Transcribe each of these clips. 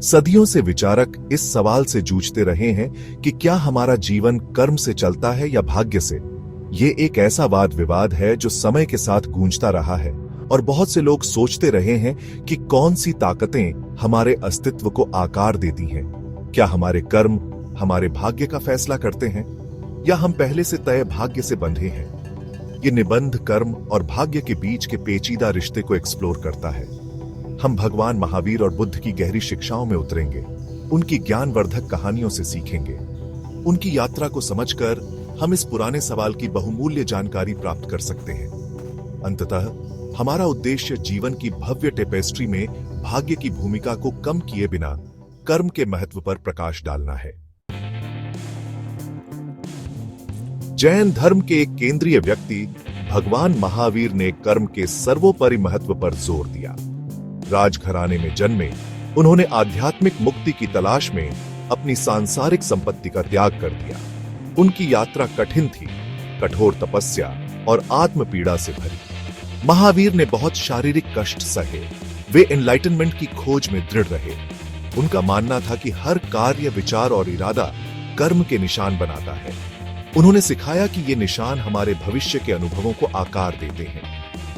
सदियों से विचारक इस सवाल से जूझते रहे हैं कि क्या हमारा जीवन कर्म से चलता है या भाग्य से। ये एक ऐसा वाद विवाद है जो समय के साथ गूंजता रहा है और बहुत से लोग सोचते रहे हैं कि कौन सी ताकतें हमारे अस्तित्व को आकार देती हैं। क्या हमारे कर्म हमारे भाग्य का फैसला करते हैं या हम पहले से तय भाग्य से बंधे हैं। ये निबंध कर्म और भाग्य के बीच के पेचीदा रिश्ते को एक्सप्लोर करता है। हम भगवान महावीर और बुद्ध की गहरी शिक्षाओं में उतरेंगे, उनकी ज्ञानवर्धक कहानियों से सीखेंगे। उनकी यात्रा को समझकर हम इस पुराने सवाल की बहुमूल्य जानकारी प्राप्त कर सकते हैं। अंततः हमारा उद्देश्य जीवन की भव्य टेपेस्ट्री में भाग्य की भूमिका को कम किए बिना कर्म के महत्व पर प्रकाश डालना है। जैन धर्म के एक केंद्रीय व्यक्ति भगवान महावीर ने कर्म के सर्वोपरि महत्व पर जोर दिया। राजघराने में जन्मे, उन्होंने आध्यात्मिक मुक्ति की तलाश में अपनी सांसारिक संपत्ति का त्याग कर दिया। उनकी यात्रा कठिन थी, कठोर तपस्या और आत्म पीड़ा से भरी। महावीर ने बहुत शारीरिक कष्ट सहे। वे एनलाइटनमेंट की खोज में दृढ़ रहे। उनका मानना था कि हर कार्य, विचार और इरादा कर्म के निशान बनाता है। उन्होंने सिखाया कि ये निशान हमारे भविष्य के अनुभवों को आकार देते हैं।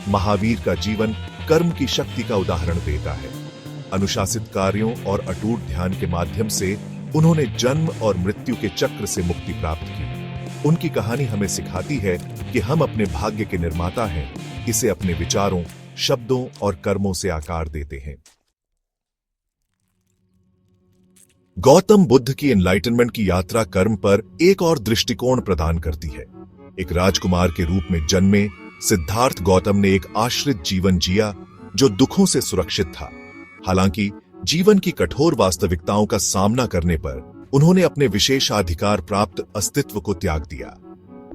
महावीर का जीवन कर्म की शक्ति का उदाहरण देता है। अनुशासित कार्यों और अटूट ध्यान के माध्यम से उन्होंने जन्म और मृत्यु के चक्र से मुक्ति प्राप्त की। उनकी कहानी हमें सिखाती है कि हम अपने भाग्य के निर्माता हैं, इसे अपने विचारों, शब्दों और कर्मों से आकार देते हैं। गौतम बुद्ध की एनलाइटनमेंट की यात्रा कर्म पर एक और दृष्टिकोण प्रदान करती है। एक राजकुमार के रूप में जन्मे सिद्धार्थ गौतम ने एक आश्रित जीवन जिया जो दुखों से सुरक्षित था। हालांकि जीवन की कठोर वास्तविकताओं का सामना करने पर उन्होंने अपने विशेषाधिकार प्राप्त अस्तित्व को त्याग दिया।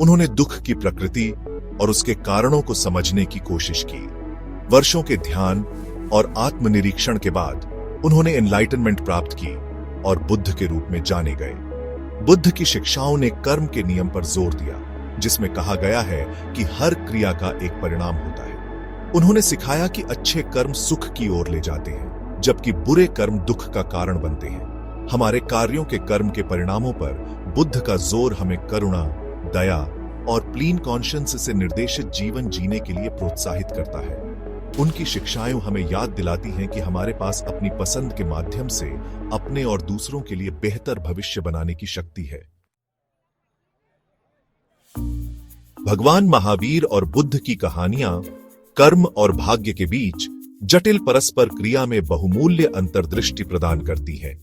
उन्होंने दुख की प्रकृति और उसके कारणों को समझने की कोशिश की। वर्षों के ध्यान और आत्मनिरीक्षण के बाद उन्होंने एनलाइटनमेंट प्राप्त की और बुद्ध के रूप में जाने गए। बुद्ध की शिक्षाओं ने कर्म के नियम पर जोर दिया, जिसमें कहा गया है कि हर क्रिया का एक परिणाम होता है। उन्होंने सिखाया कि अच्छे कर्म सुख की ओर ले जाते हैं, जबकि बुरे कर्म दुख का कारण बनते हैं। हमारे कार्यों के कर्म के परिणामों पर बुद्ध का जोर हमें करुणा, दया और क्लीन कॉन्शियंस से निर्देशित जीवन जीने के लिए प्रोत्साहित करता है। उनकी शिक्षाएं हमें याद दिलाती हैं कि हमारे पास अपनी पसंद के माध्यम से अपने और दूसरों के लिए बेहतर भविष्य बनाने की शक्ति है। भगवान महावीर और बुद्ध की कहानियां कर्म और भाग्य के बीच जटिल परस्पर क्रिया में बहुमूल्य अंतर्दृष्टि प्रदान करती हैं।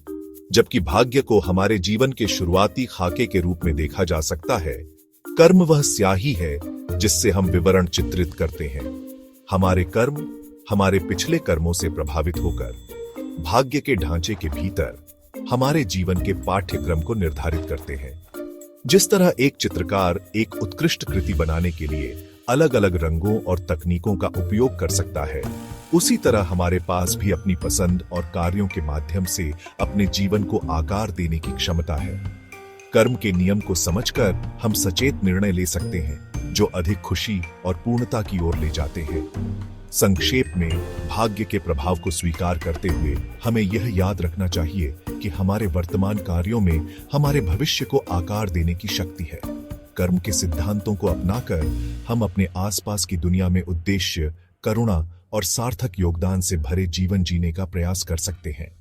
जबकि भाग्य को हमारे जीवन के शुरुआती खाके के रूप में देखा जा सकता है, कर्म वह स्याही है जिससे हम विवरण चित्रित करते हैं। हमारे कर्म हमारे पिछले कर्मों से प्रभावित होकर भाग्य के ढांचे के भीतर हमारे जीवन के पाठ्यक्रम को निर्धारित करते हैं। जिस तरह एक चित्रकार एक उत्कृष्ट कृति बनाने के लिए अलग अलग रंगों और तकनीकों का उपयोग कर सकता है, उसी तरह हमारे पास भी अपनी पसंद और कार्यों के माध्यम से अपने जीवन को आकार देने की क्षमता है। कर्म के नियम को समझकर हम सचेत निर्णय ले सकते हैं जो अधिक खुशी और पूर्णता की ओर ले जाते हैं। संक्षेप में, भाग्य के प्रभाव को स्वीकार करते हुए हमें यह याद रखना चाहिए कि हमारे वर्तमान कार्यों में हमारे भविष्य को आकार देने की शक्ति है। कर्म के सिद्धांतों को अपनाकर हम अपने आसपास की दुनिया में उद्देश्य, करुणा और सार्थक योगदान से भरे जीवन जीने का प्रयास कर सकते हैं।